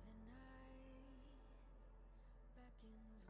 The night beckons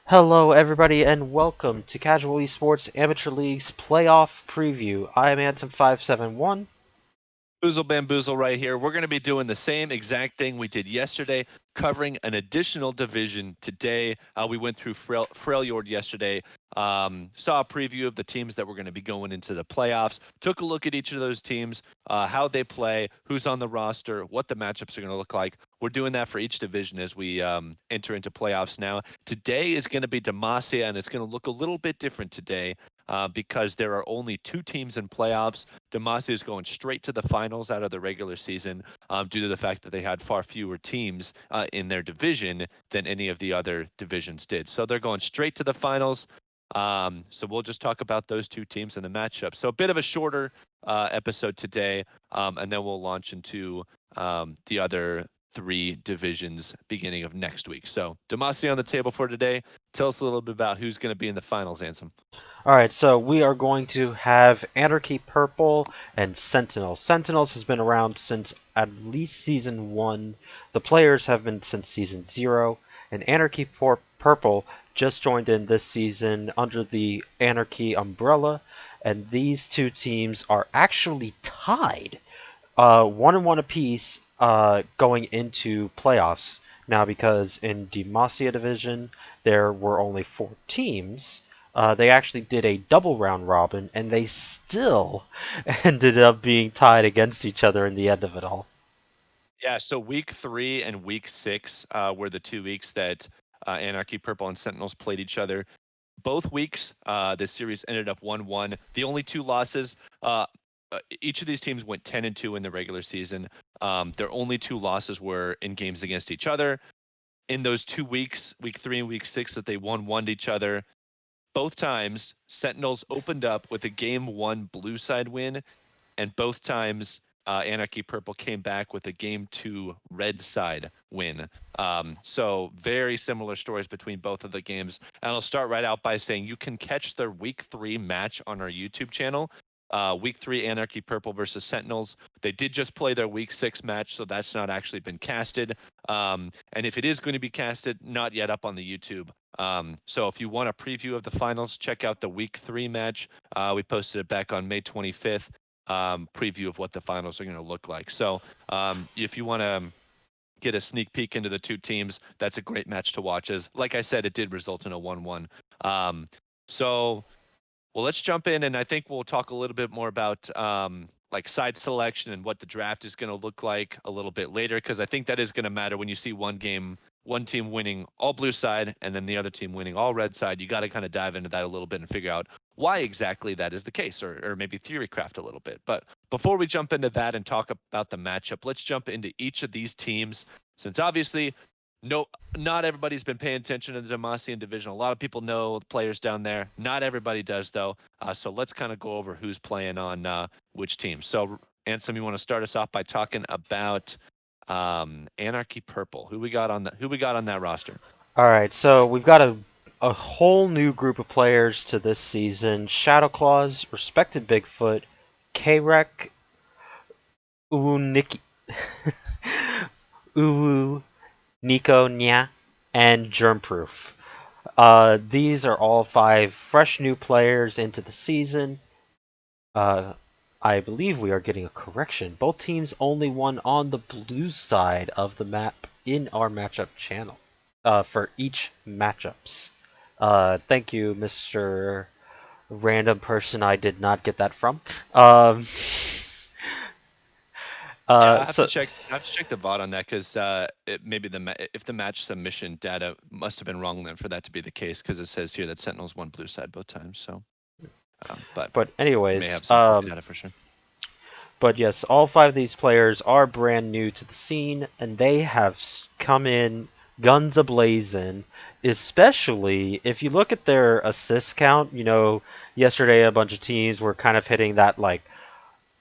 Hello, everybody, and welcome to Casual Esports Amateur League's playoff preview. I'm Ansem571. Boozle Bamboozle right here. We're going to be doing the same exact thing we did yesterday, covering an additional division today. We went through Freljord yesterday, saw a preview of the teams that were going to be going into the playoffs, took a look at each of those teams, how they play, who's on the roster, what the matchups are going to look like. We're doing that for each division as we enter into playoffs now. Today is going to be Demacia, and it's going to look a little bit different today because there are only two teams in playoffs. Demacia is going straight to the finals out of the regular season due to the fact that they had far fewer teams in their division than any of the other divisions did. So they're going straight to the finals. So we'll just talk about those two teams and the matchup. So a bit of a shorter episode today, and then we'll launch into the other three divisions beginning of next week. So Demacia on the table for today. Tell us a little bit about who's going to be in the finals, Ansem. Alright, so we are going to have Anarchy Purple and Sentinels. Sentinels has been around since at least Season 1. The players have been since Season 0, and Anarchy Purple just joined in this season under the Anarchy umbrella, and these two teams are actually tied 1-1 apiece going into playoffs. Now, because in Demacia division there were only 4 teams, they actually did a double round robin, and they still ended up being tied against each other in the end of it all. Yeah, so week 3 and week 6 were the 2 weeks that Anarchy Purple and Sentinels played each other. Both weeks, the series ended up 1-1. The only two losses, each of these teams went 10-2 in the regular season. Their only two losses were in games against each other. In those 2 weeks, week 3 and week 6, that they won to each other, both times Sentinels opened up with a game 1 blue side win, and both times Anarchy Purple came back with a game 2 red side win. So very similar stories between both of the games. And I'll start right out by saying you can catch their week 3 match on our YouTube channel. Week 3 Anarchy Purple versus Sentinels. They did just play their week 6 match, so that's not actually been casted. And if it is going to be casted, not yet up on the YouTube. So if you want a preview of the finals, check out the week 3 match. We posted it back on May 25th. Preview of what the finals are going to look like. So if you want to get a sneak peek into the two teams, that's a great match to watch. As like I said, it did result in a 1-1. So well, let's jump in, and I think we'll talk a little bit more about like side selection and what the draft is going to look like a little bit later, because I think that is going to matter when you see one team winning all blue side and then the other team winning all red side. You got to kind of dive into that a little bit and figure out why exactly that is the case, or maybe theory craft a little bit. But before we jump into that and talk about the matchup, let's jump into each of these teams, since obviously no, not everybody's been paying attention to the Demacian division. A lot of people know the players down there. Not everybody does, though. So let's kind of go over who's playing on which team. So, Ansem, you want to start us off by talking about Anarchy Purple? Who we got on that roster? Alright, so we've got a whole new group of players to this season. Shadow Claws, Respected Bigfoot, K-Rec, Uwu Nikki, Uwu Nico Nya, and Germproof. These are all 5 fresh new players into the season. I believe we are getting a correction. Both teams only won on the blue side of the map in our matchup channel for each matchups. Thank you, Mr. Random person I did not get that from. Um, Yeah, I have to so check. I have to check the VOD on that because maybe if the match submission data must have been wrong then for that to be the case, because it says here that Sentinels won blue side both times. So, but but we may anyways, have some faulty data for sure. but yes, all 5 of these players are brand new to the scene, and they have come in guns ablazing. Especially if you look at their assist count. Yesterday a bunch of teams were kind of hitting that, like,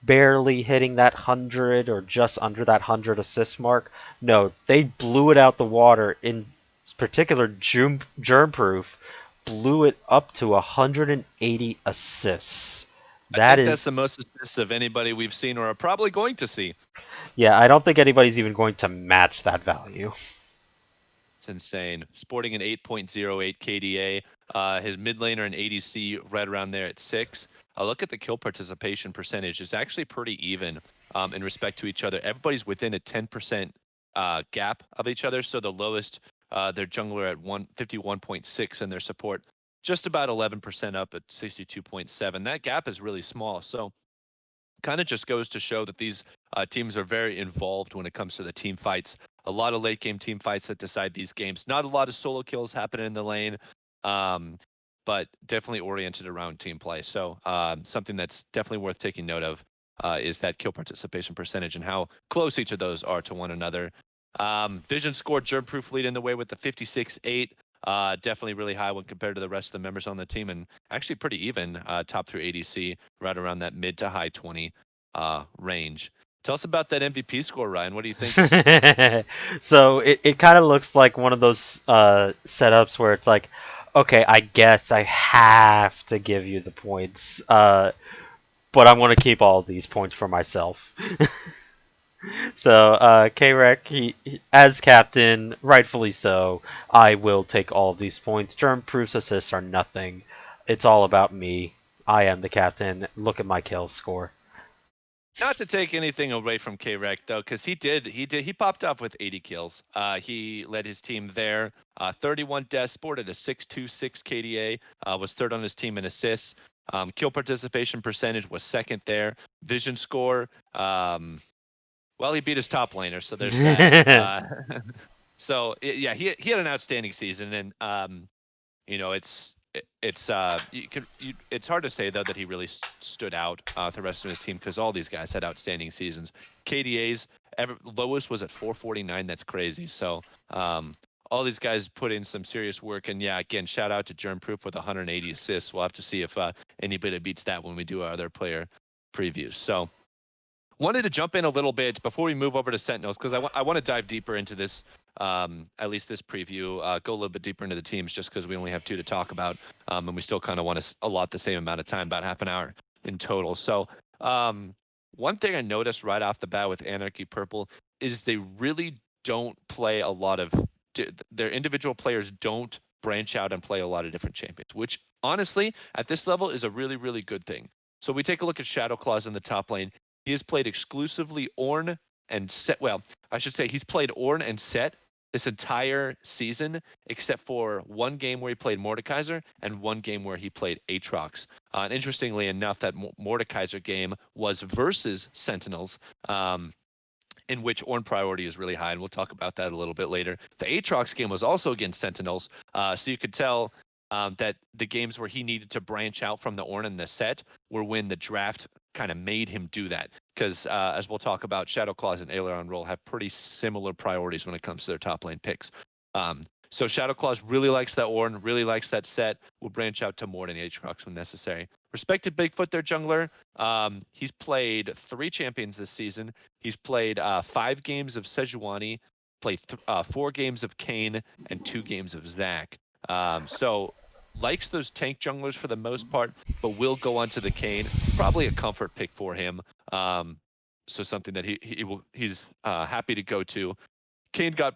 barely hitting that 100 or just under that 100 assist mark. No, they blew it out the water. In particular, Germproof blew it up to 180 assists. I That think that's is, the most assists of anybody we've seen or are probably going to see. yeah, I don't think anybody's even going to match that value. It's insane. Sporting an 8.08 KDA. His mid laner and ADC right around there at 6. Look at the kill participation percentage. It's actually pretty even in respect to each other. Everybody's within a 10% gap of each other. So the lowest, their jungler at 51.6 and their support just about 11% up at 62.7. That gap is really small. So kind of just goes to show that these teams are very involved when it comes to the team fights. A lot of late game team fights that decide these games. Not a lot of solo kills happening in the lane, um, but definitely oriented around team play. So something that's definitely worth taking note of is that kill participation percentage and how close each of those are to one another. Vision scored Germ-Proof lead in the way with the 56-8. Definitely really high when compared to the rest of the members on the team, and actually pretty even top through ADC, right around that mid to high 20 range. Tell us about that MVP score, Ryan. What are you thinking? So it kind of looks like one of those setups where it's like, okay, I guess I have to give you the points, but I'm going to keep all of these points for myself. So K-Rec, as captain, rightfully so, I will take all of these points. Germ proofs assists are nothing. It's all about me. I am the captain. Look at my kill score. Not to take anything away from K-Rec though, because he popped up with 80 kills. He led his team there. 31 deaths, sported a 6.26 KDA. Was third on his team in assists. Kill participation percentage was second there. Vision score. Well, he beat his top laner, so there's that. So yeah, he had an outstanding season, and it's hard to say though that he really stood out with the rest of his team because all these guys had outstanding seasons. KDA's lowest was at 449. That's crazy. So all these guys put in some serious work, and yeah, again, shout out to Germ-Proof with 180 assists. We'll have to see if anybody beats that when we do our other player previews. So wanted to jump in a little bit before we move over to Sentinels because I want to dive deeper into this, at least this preview, go a little bit deeper into the teams just because we only have 2 to talk about, and we still kind of want to allot the same amount of time, about half an hour in total. So one thing I noticed right off the bat with Anarchy Purple is they really don't play a lot of, their individual players don't branch out and play a lot of different champions, which honestly at this level is a really, really good thing. So we take a look at Shadow Claws in the top lane. He has played exclusively Ornn and Set. Well, I should say he's played Ornn and Set this entire season, except for one game where he played Mordekaiser and one game where he played Aatrox. And interestingly enough, that Mordekaiser game was versus Sentinels. In which Ornn priority is really high, and we'll talk about that a little bit later. The Aatrox game was also against Sentinels, so you could tell that the games where he needed to branch out from the Ornn and the Set were when the draft kind of made him do that. Because as we'll talk about, Shadow Claws and Aileron Roll have pretty similar priorities when it comes to their top lane picks. So Shadow Claws really likes that Ornn, really likes that Set. Will branch out to more than Aatrox when necessary. Respected Bigfoot, their jungler. He's played 3 champions this season. He's played 5 games of Sejuani, played 4 games of Kayn, and 2 games of Zac. So likes those tank junglers for the most part, but will go onto the Kayn. Probably a comfort pick for him. So something that he's happy to go to. Kayn got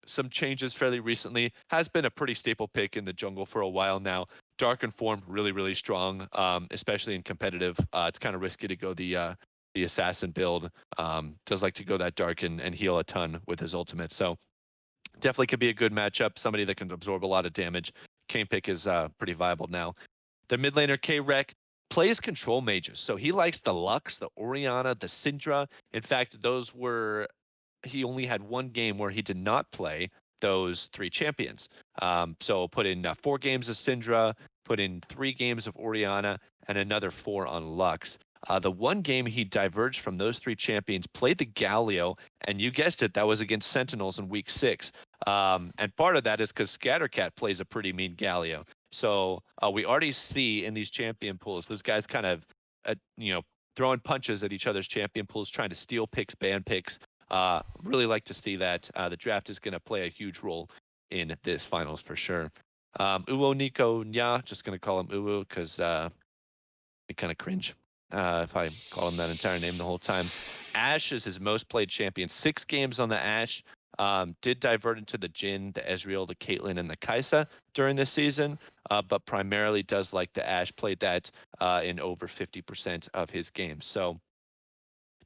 some changes fairly recently. Has been a pretty staple pick in the jungle for a while now. Dark and Form really, really strong, especially in competitive. It's kind of risky to go the assassin build. Does like to go that dark and heal a ton with his ultimate. So definitely could be a good matchup. Somebody that can absorb a lot of damage. Kayn pick is pretty viable now. The mid laner K-Rec plays control mages. So he likes the Lux, the Orianna, the Syndra. In fact, those were, he only had one game where he did not play those 3 champions. So put in 4 games of Syndra, put in 3 games of Orianna, and another 4 on Lux. The one game he diverged from those 3 champions, played the Galio, and you guessed it, that was against Sentinels in week 6. And part of that is because Scattercat plays a pretty mean Galio. So we already see in these champion pools, those guys kind of, throwing punches at each other's champion pools, trying to steal picks, ban picks. Really like to see that. The draft is going to play a huge role in this finals for sure. Uwo Nico Nya, just going to call him Uwo because it kind of cringe if I call him that entire name the whole time. Ashe is his most played champion. 6 games on the Ashe. Did divert into the Jin, the Ezreal, the Caitlyn, and the Kaisa during this season, but primarily does like the Ashe. Played that in over 50% of his games. So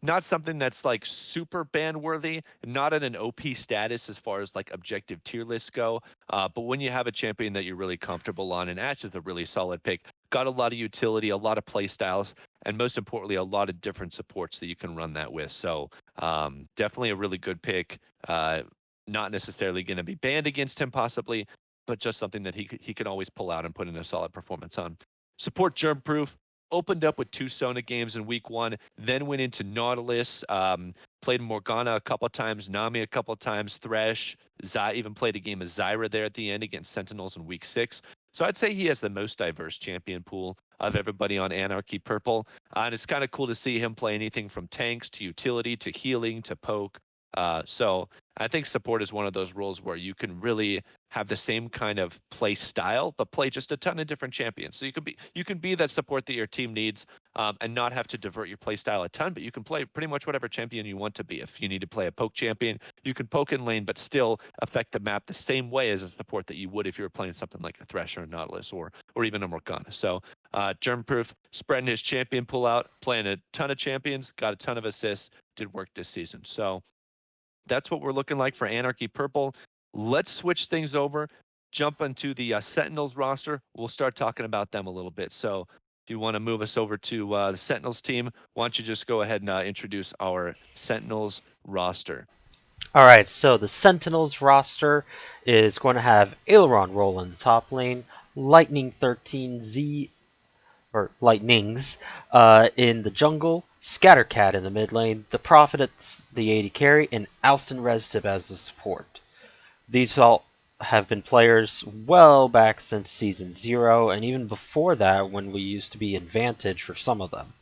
not something that's like super ban worthy, not at an OP status as far as like objective tier lists go. But when you have a champion that you're really comfortable on, and Ashe is a really solid pick, got a lot of utility, a lot of play styles, and most importantly, a lot of different supports that you can run that with. So definitely a really good pick. Not necessarily going to be banned against him possibly, but just something that he can always pull out and put in a solid performance on. Support germ proof. Opened up with 2 Sona games in week 1, then went into Nautilus, played Morgana a couple times, Nami a couple times, Thresh, even played a game of Zyra there at the end against Sentinels in week 6. So I'd say he has the most diverse champion pool of everybody on Anarchy Purple. And it's kind of cool to see him play anything from tanks to utility to healing to poke. So I think support is one of those roles where you can really have the same kind of play style, but play just a ton of different champions. So you can be that support that your team needs, and not have to divert your play style a ton. But you can play pretty much whatever champion you want to be. If you need to play a poke champion, you can poke in lane, but still affect the map the same way as a support that you would if you were playing something like a Thresh or a Nautilus or even a Morgana. So Germproof spreading his champion pool out, playing a ton of champions, got a ton of assists, did work this season. So that's what we're looking like for Anarchy Purple. Let's switch things over, jump into the Sentinels roster. We'll start talking about them a little bit. So if you want to move us over to the Sentinels team, why don't you just go ahead and introduce our Sentinels roster? All right, so the Sentinels roster is going to have Aileron roll in the top lane, Lightning 13 Z or Lightnings in the jungle, Scattercat in the mid lane, the Prophet at the AD carry, and Alston Rezdib as the support. These all have been players well back since Season 0, and even before that when we used to be in Vantage for some of them.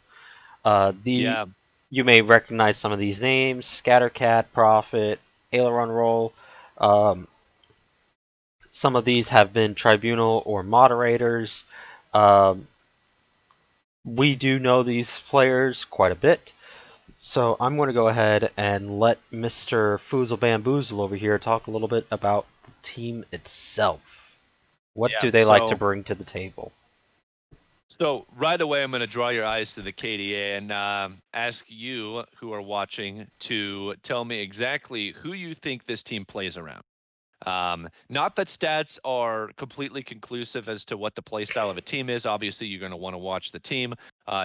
The Yeah, You may recognize some of these names: Scattercat, Prophet, Aileron Roll. Um, some of these have been tribunal or moderators. Um, we do know these players quite a bit, so I'm going to go ahead and let Mr. Foozle Bamboozle over here talk a little bit about the team itself. What yeah. do they like to bring to the table? So right away, I'm going to draw your eyes to the KDA and ask you, who are watching, to tell me exactly who you think this team plays around. Not that stats are completely conclusive as to what the play style of a team is. Obviously, you're going to want to watch the team,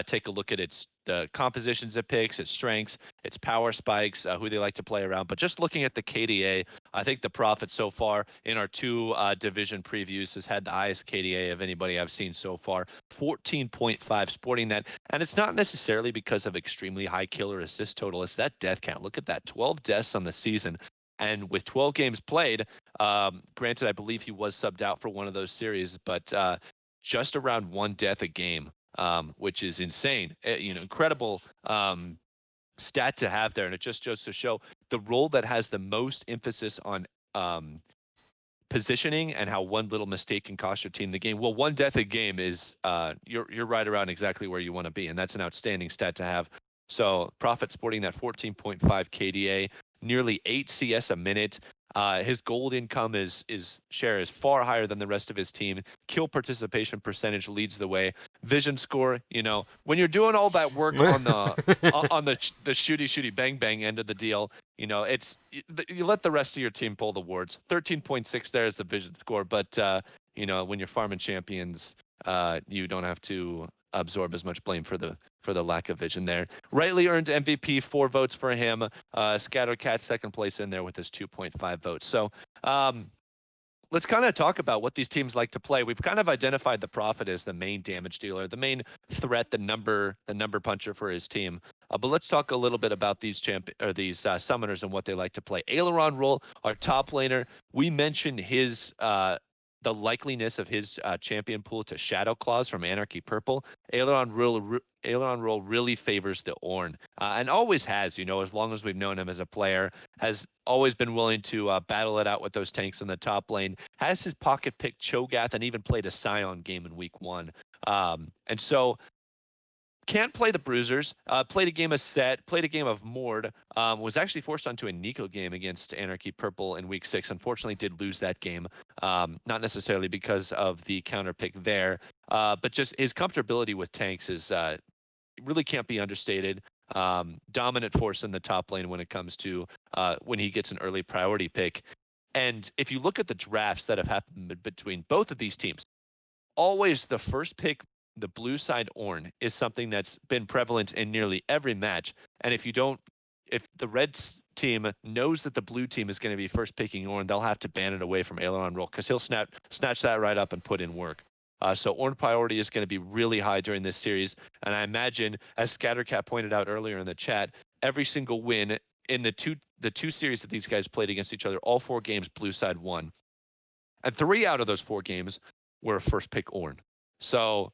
take a look at the compositions it picks, its strengths, its power spikes, who they like to play around. But just looking at the KDA, I think the Prophet so far in our 2 division previews has had the highest KDA of anybody I've seen so far, 14.5, sporting that. And it's not necessarily because of extremely high killer assist total. It's that death count. Look at that, 12 deaths on the season. And with 12 games played, granted, I believe he was subbed out for one of those series, but just around 1 death a game, which is insane. Incredible stat to have there, and it just goes to show the role that has the most emphasis on um, positioning and how one little mistake can cost your team the game. Well, 1 death a game is you're right around exactly where you want to be, and that's an outstanding stat to have. So Prophet sporting that 14.5 KDA, nearly 8 CS a minute. His gold income is share is far higher than the rest of his team. Kill participation percentage leads the way. Vision score, when you're doing all that work on the shooty bang bang end of the deal, it's you let the rest of your team pull the wards. 13.6 there is the vision score, but when you're farming champions, you don't have to absorb as much blame for the lack of vision there. Rightly earned MVP, 4 votes for him. Scattercat second place in there with his 2.5 votes. So let's kind of talk about what these teams like to play. We've kind of identified the Prophet as the main damage dealer, the main threat, the number puncher for his team. But let's talk a little bit about these summoners and what they like to play. Aileron Roll, our top laner. We mentioned the likeliness of his champion pool to Shadow Claws from Anarchy Purple. Aileron Roll really favors the Ornn, and always has. As long as we've known him as a player, has always been willing to battle it out with those tanks in the top lane. Has his pocket pick Cho'Gath and even played a Scion game in week 1. And so Can't play the Bruisers. Played a game of Set. Played a game of Mord. Was actually forced onto a Nico game against Anarchy Purple in week 6. Unfortunately, did lose that game. Not necessarily because of the counter pick there, but just his comfortability with tanks is really can't be understated. Dominant force in the top lane when it comes to when he gets an early priority pick. And if you look at the drafts that have happened between both of these teams, always the first pick, the blue side Ornn, is something that's been prevalent in nearly every match. And if the red team knows that the blue team is going to be first picking Ornn, they'll have to ban it away from aileron roll because he'll snatch that right up and put in work. So Ornn priority is going to be really high during this series. And I imagine, as Scattercat pointed out earlier in the chat, every single win in the two series that these guys played against each other, all 4 games blue side won. And 3 out of those 4 games were first pick Ornn. So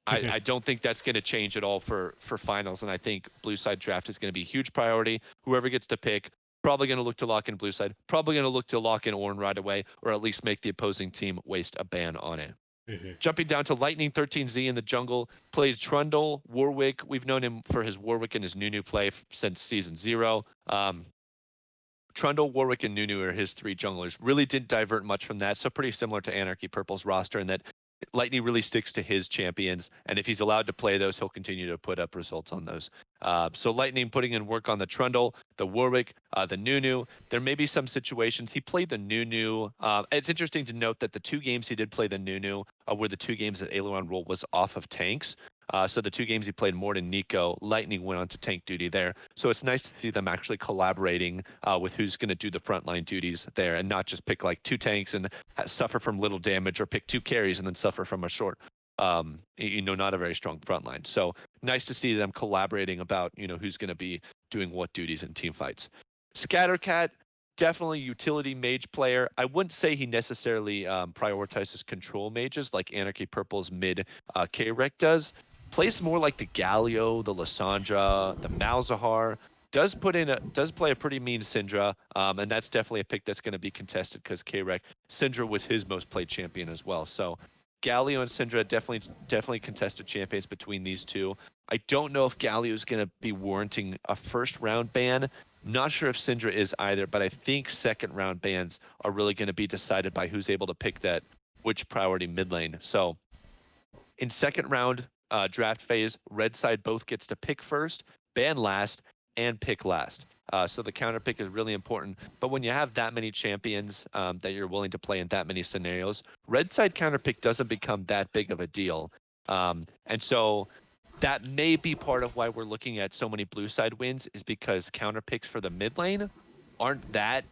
I don't think that's going to change at all for finals. And I think blue side draft is going to be a huge priority. Whoever gets to pick, probably going to look to lock in blue side, probably going to look to lock in Ornn right away, or at least make the opposing team waste a ban on it. Jumping down to Lightning 13Z in the jungle, plays Trundle, Warwick. We've known him for his Warwick and his Nunu play since season 0. Trundle, Warwick, and Nunu are his 3 junglers. Really didn't divert much from that, so pretty similar to Anarchy Purple's roster in that Lightning really sticks to his champions, and if he's allowed to play those, he'll continue to put up results on those. So Lightning putting in work on the Trundle, the Warwick, the Nunu. There may be some situations. He played the Nunu. It's interesting to note that the 2 games he did play the Nunu were the 2 games that Aileron Roll was off of tanks. So the 2 games he played Mord and Nico, Lightning went on to tank duty there. So it's nice to see them actually collaborating with who's going to do the frontline duties there and not just pick like 2 tanks and suffer from little damage or pick 2 carries and then suffer from a short, not a very strong frontline. So nice to see them collaborating about, who's going to be doing what duties in team fights. Scattercat, definitely utility mage player. I wouldn't say he necessarily prioritizes control mages like Anarchy Purple's mid K-Rec does. Plays more like the Galio, the Lissandra, the Malzahar. Does play a pretty mean Syndra, and that's definitely a pick that's going to be contested because K-Rec Syndra was his most played champion as well. So Galio and Syndra definitely contested champions between these 2. I don't know if Galio is going to be warranting a first round ban. Not sure if Syndra is either, but I think second round bans are really going to be decided by who's able to pick which priority mid lane. So in second round draft phase, red side both gets to pick first, ban last, and pick last. So the counter pick is really important. But when you have that many champions that you're willing to play in that many scenarios, red side counter pick doesn't become that big of a deal. And so that may be part of why we're looking at so many blue side wins, is because counter picks for the mid lane aren't that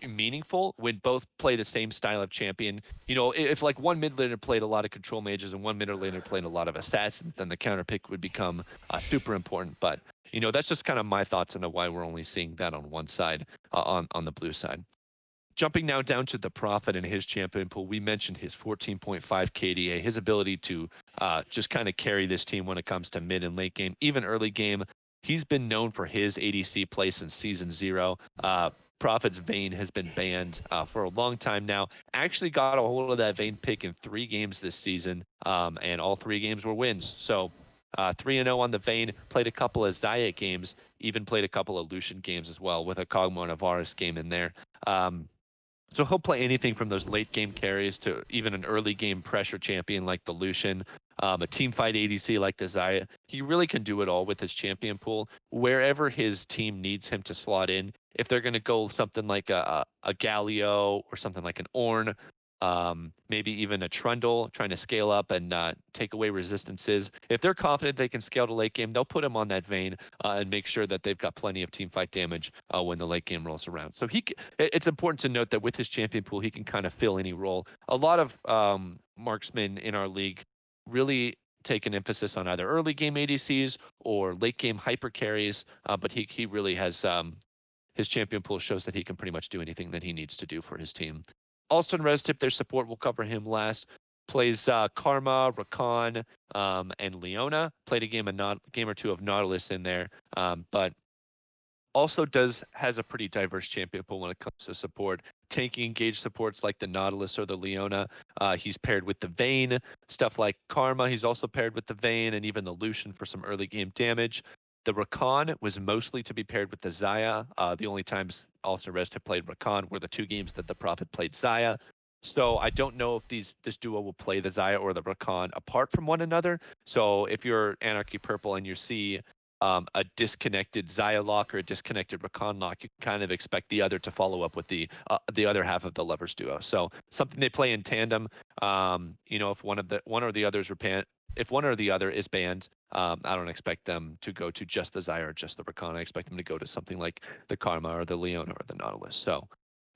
meaningful when both play the same style of champion. If like one mid laner played a lot of control mages and one mid laner played a lot of assassins, then the counter pick would become super important. But that's just kind of my thoughts on why we're only seeing that on one side, on the blue side. Jumping now down to the Prophet and his champion pool, we mentioned his 14.5 KDA, his ability to just kind of carry this team when it comes to mid and late game, even early game. He's been known for his ADC play since season 0. Prophet's Vayne has been banned for a long time now. Actually got a hold of that Vayne pick in 3 games this season, and all 3 games were wins. So 3-0 on the Vayne, played a couple of Xayah games, even played a couple of Lucian games as well with a Kog'Maw and Varus game in there. So he'll play anything from those late game carries to even an early game pressure champion like the Lucian, a team fight ADC like the Xayah. He really can do it all with his champion pool. Wherever his team needs him to slot in, if they're going to go something like a Galio or something like an Ornn, maybe even a Trundle trying to scale up and take away resistances. If they're confident they can scale to late game, they'll put him on that Vayne and make sure that they've got plenty of team fight damage when the late game rolls around. So it's important to note that with his champion pool, he can kind of fill any role. A lot of marksmen in our league really take an emphasis on either early game ADCs or late game hyper carries, but he really has his champion pool shows that he can pretty much do anything that he needs to do for his team. Also in Res Tip, their support, we'll cover him last. Plays Karma, Rakan, and Leona. Played a game or 2 of Nautilus in there, but also has a pretty diverse champion pool when it comes to support. Tanky engaged supports like the Nautilus or the Leona. He's paired with the Vayne, stuff like Karma. He's also paired with the Vayne and even the Lucian for some early game damage. The Rakan was mostly to be paired with the Xayah. The only times Alston Rest have played Rakan were the 2 games that the Prophet played Xayah. So I don't know if this duo will play the Xayah or the Rakan apart from one another. So if you're Anarchy Purple and you see a disconnected Xayah lock or a disconnected Rakan lock, you can kind of expect the other to follow up with the other half of the lovers duo. So something they play in tandem. If one or the others repent, if one or the other is banned, I don't expect them to go to just the Xayah or just the Rakan. I expect them to go to something like the Karma or the Leona or the Nautilus. So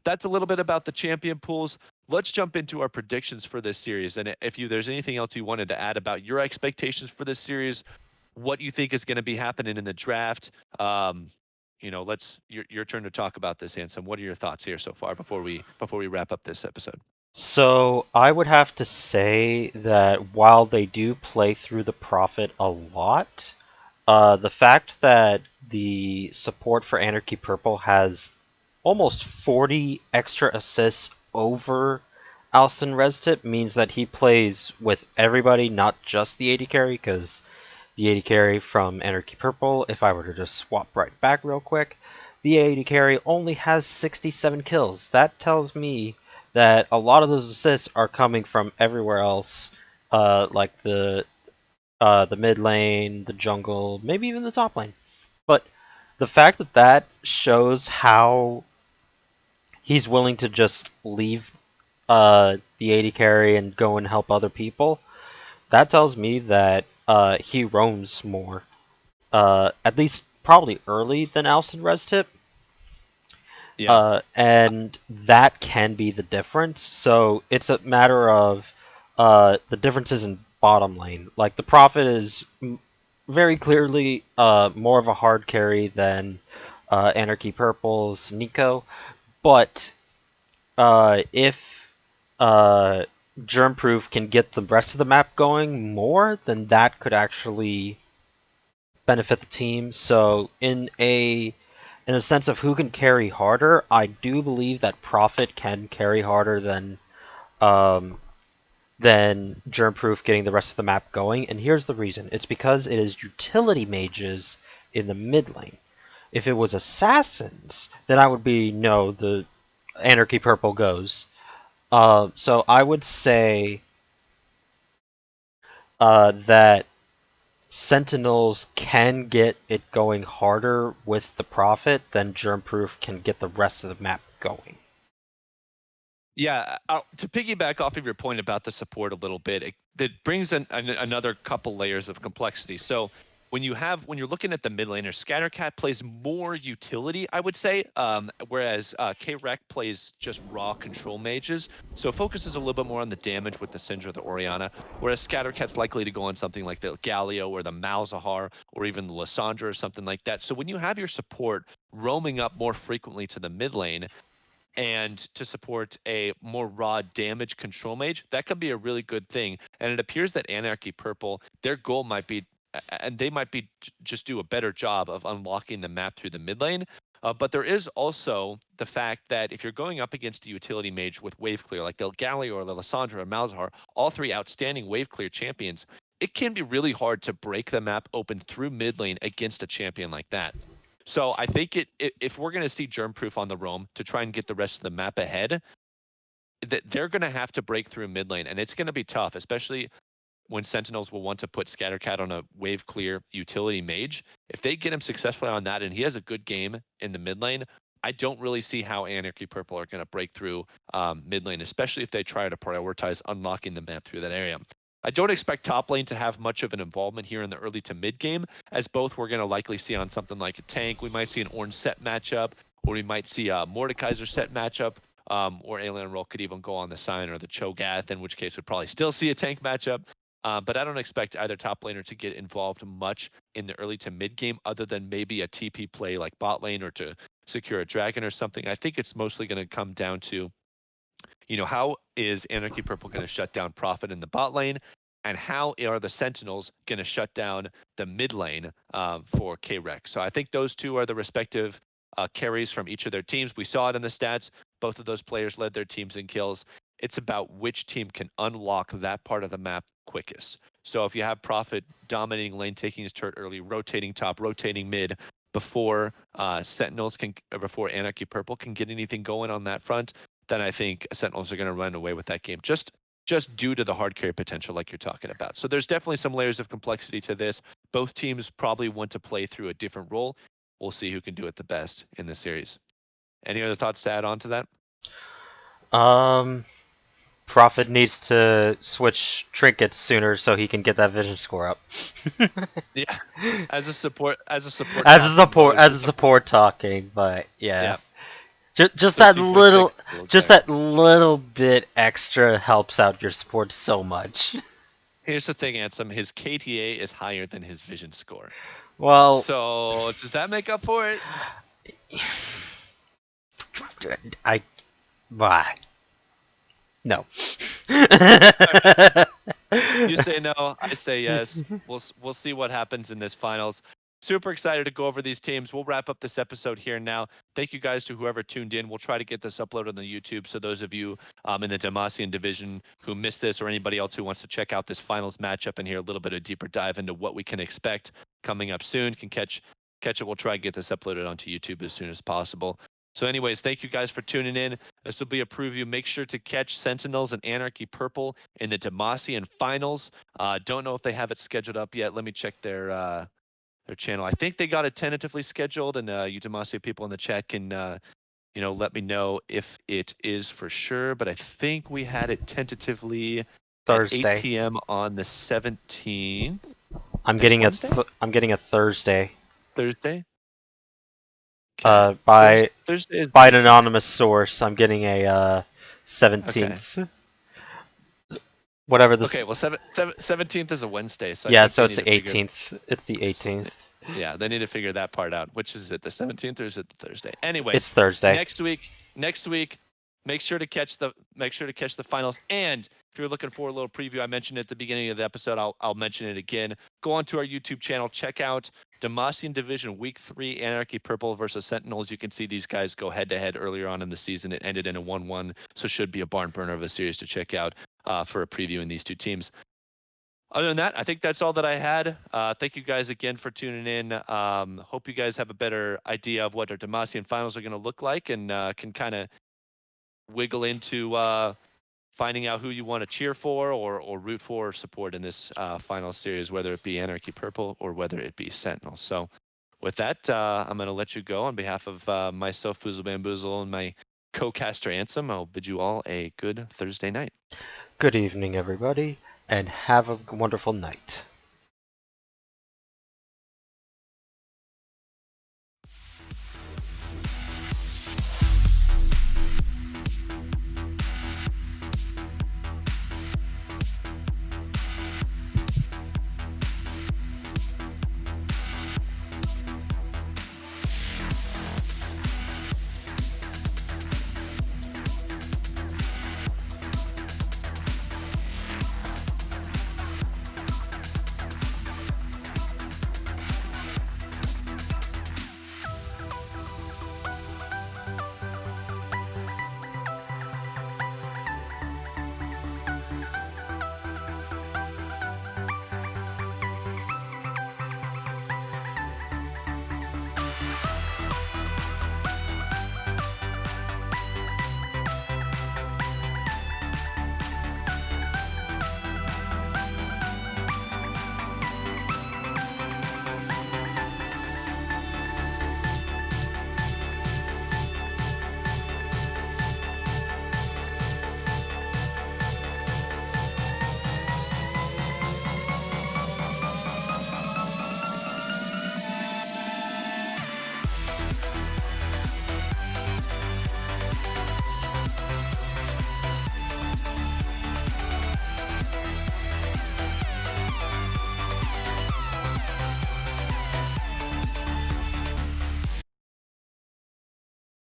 that's a little bit about the champion pools. Let's jump into our predictions for this series. And if there's anything else you wanted to add about your expectations for this series, what you think is going to be happening in the draft. Let's your turn to talk about this, Ansem. What are your thoughts here so far before we wrap up this episode? So I would have to say that while they do play through the Prophet a lot, the fact that the support for Anarchy Purple has almost 40 extra assists over Alston Restit means that he plays with everybody, not just the AD carry, because the AD carry from Anarchy Purple, if I were to just swap right back real quick, the AD carry only has 67 kills. That tells me that a lot of those assists are coming from everywhere else, like the mid lane, the jungle, maybe even the top lane. But the fact that that shows how he's willing to just leave the AD carry and go and help other people, that tells me that he roams more. At least probably early than Alston Res Tip. Yeah. And that can be the difference. So it's a matter of the differences in bottom lane. Like the Prophet is very clearly more of a hard carry than Anarchy Purple's Nico, but if Germproof can get the rest of the map going more, then that could actually benefit the team. So in a sense of who can carry harder, I do believe that Prophet can carry harder um, than Germproof getting the rest of the map going. And here's the reason: it's because it is utility mages in the mid lane. If it was assassins, then I would be no, the Anarchy Purple goes. So I would say that Sentinels can get it going harder with the Prophet than Germproof can get the rest of the map going. Yeah, to piggyback off of your point about the support a little bit, it brings another couple layers of complexity. So when you're looking at the mid laner, Scattercat plays more utility, I would say, whereas K-Rec plays just raw control mages. So focuses a little bit more on the damage with the Syndra, the Orianna, whereas Scattercat's likely to go on something like the Galio or the Malzahar or even the Lissandra or something like that. So when you have your support roaming up more frequently to the mid lane, and to support a more raw damage control mage, that could be a really good thing. And it appears that Anarchy Purple, their goal might be, and they might be just do a better job of unlocking the map through the mid lane. But there is also the fact that if you're going up against a utility mage with wave clear, like the Galio or the Lissandra or Malzahar, all three outstanding wave clear champions, it can be really hard to break the map open through mid lane against a champion like that. So I think if we're going to see Germproof on the roam to try and get the rest of the map ahead, that they're going to have to break through mid lane, and it's going to be tough, especially when Sentinels will want to put Scattercat on a wave clear utility mage. If they get him successfully on that and he has a good game in the mid lane, I don't really see how Anarchy Purple are going to break through mid lane, especially if they try to prioritize unlocking the map through that area. I don't expect top lane to have much of an involvement here in the early to mid game, as both we're going to likely see on something like a tank. We might see an Orange set matchup, or we might see a Mordekaiser set matchup, or Alien Roll could even go on the Sign or the Cho'Gath, in which case we'd probably still see a tank matchup. But I don't expect either top laner to get involved much in the early to mid game, other than maybe a TP play like bot lane or to secure a dragon or something. I think it's mostly going to come down to, how is Anarchy Purple going to shut down Prophet in the bot lane, and how are the Sentinels going to shut down the mid lane for K-Rec? So I think those two are the respective carries from each of their teams. We saw it in the stats. Both of those players led their teams in kills. It's about which team can unlock that part of the map quickest. So if you have Prophet dominating lane, taking his turret early, rotating top, rotating mid, before Sentinels can, before Anarchy Purple can get anything going on that front, then I think Sentinels are going to run away with that game. Just due to the hard carry potential, like you're talking about. So there's definitely some layers of complexity to this. Both teams probably want to play through a different role. We'll see who can do it the best in the series. Any other thoughts to add on to that? Um, Prophet needs to switch trinkets sooner so he can get that vision score up. Yeah, as a support talking, always As good a to. support talking, but yeah, Yeah. just So that 2.6 little, little just check. that little bit extra helps out your support so much. Here's the thing, Ansem. His KTA is higher than his vision score. Well, So does that make up for it? I, bah, no. Okay. You say no, I say yes. We'll see what happens in this finals. Super excited to go over these teams. We'll wrap up this episode here now. Thank you guys to whoever tuned in. We'll try to get this uploaded on the YouTube. So those of you in the Demacian division who missed this, or anybody else who wants to check out this finals matchup and hear a little bit of deeper dive into what we can expect coming up soon, can catch it. We'll try and get this uploaded onto YouTube as soon as possible. So, anyways, thank you guys for tuning in. This will be a preview. Make sure to catch Sentinels and Anarchy Purple in the Demacian finals. Don't know if they have it scheduled up yet. Let me check their channel. I think they got it tentatively scheduled, and you Demacia people in the chat can let me know if it is for sure. But I think we had it tentatively at 8 Thursday. p.m. on the 17th. I'm Next getting Wednesday, I'm getting a Thursday. Thursday. Okay, By Thursday is the by an 18th. anonymous source, I'm getting a Okay. 17th. Whatever Okay, this. well, 17th is a Wednesday, so I Yeah, think so they it's need the to figure 18th. It's the S- 18th. Yeah, they need to figure that part out. Which is it, the 17th or is it the Thursday? It's Anyways, Thursday. next week, make sure to catch the finals. And if you're looking for a little preview, I mentioned it at the beginning of the episode. I'll mention it again. Go onto our YouTube channel, check out Demacian Division Week 3, Anarchy Purple versus Sentinels. You can see these guys go head to head earlier on in the season. It ended in a 1-1, so should be a barn burner of a series to check out for a preview in these two teams. Other than that, I think that's all that I had. Thank you guys again for tuning in. Hope you guys have a better idea of what our Demacian finals are going to look like, and can kind of wiggle into finding out who you want to cheer for or root for or support in this final series, whether it be Anarchy Purple or whether it be Sentinel. So with that, I'm going to let you go on behalf of myself, Foozle Bamboozle, and my co-caster Ansem. I'll bid you all a good Thursday night. Good evening, everybody, and have a wonderful night.